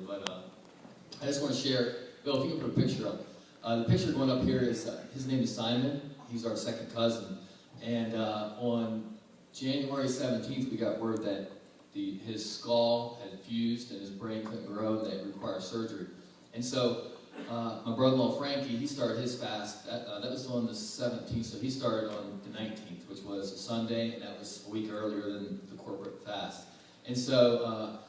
but I just want to share. Bill, if you can put a picture up. The picture going up here is, his name is Simon. He's our second cousin. And on January 17th, we got word that his skull had fused and his brain couldn't grow and that it required surgery. And so my brother-in-law Frankie, he started his fast. That was on the 17th, so he started on the 19th, which was a Sunday, and that was a week earlier than the corporate fast. And so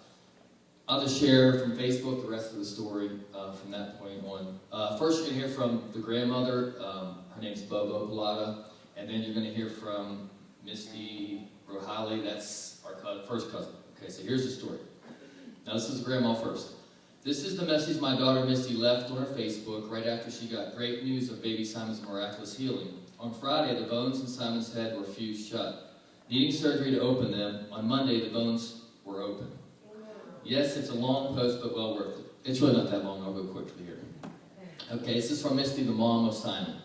I'll just share from Facebook the rest of the story from that point on. First, you're going to hear from the grandmother. Her name's Bobo Pilata. And then you're going to hear from Misty Rohali. That's our first cousin. Okay, so here's the story. Now, this is grandma first. This is the message my daughter Misty left on her Facebook right after she got great news of baby Simon's miraculous healing. On Friday, the bones in Simon's head were fused shut. Needing surgery to open them, on Monday, the bones were open. Yes, it's a long post, but well worth it. It's really not that long. I'll go quickly here. Okay, this is from Misty, the mom of Simon.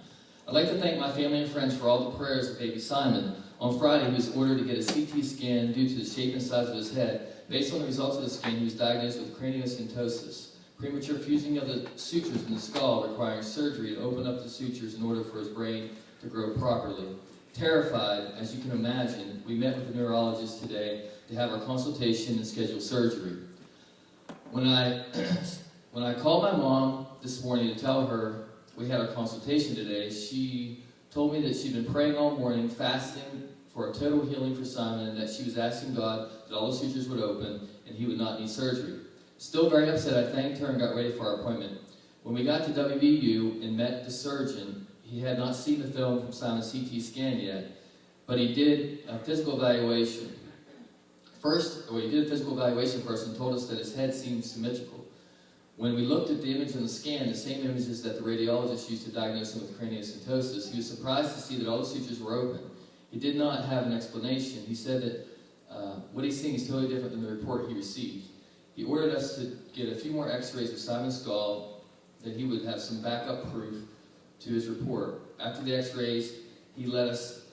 I'd like to thank my family and friends for all the prayers of baby Simon. On Friday, he was ordered to get a CT scan due to the shape and size of his head. Based on the results of the scan, he was diagnosed with craniosynostosis, premature fusing of the sutures in the skull, requiring surgery to open up the sutures in order for his brain to grow properly. Terrified, as you can imagine, we met with the neurologist today to have our consultation and schedule surgery. When I called my mom this morning to tell her we had our consultation today, she told me that she'd been praying all morning, fasting for a total healing for Simon, and that she was asking God that all the sutures would open and he would not need surgery. Still very upset, I thanked her and got ready for our appointment. When we got to WVU and met the surgeon, he had not seen the film from Simon's CT scan yet, but he did a physical evaluation. He did a physical evaluation first and told us that his head seemed symmetrical. When we looked at the image on the scan, the same images that the radiologist used to diagnose him with craniosynostosis, he was surprised to see that all the sutures were open. He did not have an explanation. He said that what he's seeing is totally different than the report he received. He ordered us to get a few more x-rays of Simon's skull, that he would have some backup proof to his report. After the x-rays, he let us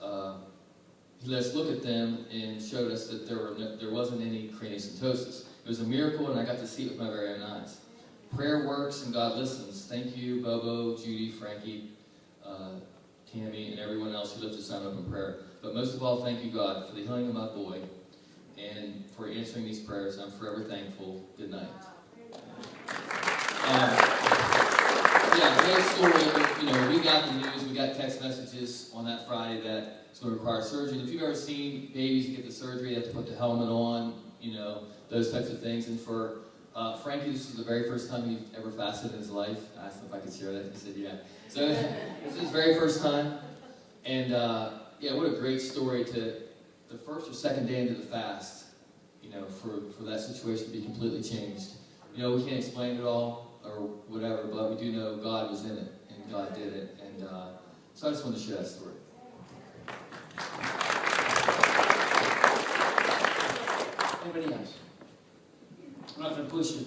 look at them and showed us that there wasn't any craniosynostosis. It was a miracle, and I got to see it with my very own eyes. Prayer works and God listens. Thank you, Bobo, Judy, Frankie, Tammy, and everyone else who lifted Simon up in prayer. But most of all, thank you, God, for the healing of my boy and for answering these prayers. I'm forever thankful. Good night. Great story. We got the news. We got text messages on that Friday that it's going to require surgery. And if you've ever seen babies get the surgery, they have to put the helmet on, those types of things. And for Frankie, this is the very first time he ever fasted in his life. I asked him if I could share that. He said, yeah. So this is his very first time. And what a great story to the first or second day into the fast, for that situation to be completely changed. We can't explain it all or whatever, but we do know God was in it and God did it. And so I just wanted to share that story. Anybody else? I'm not going to push you.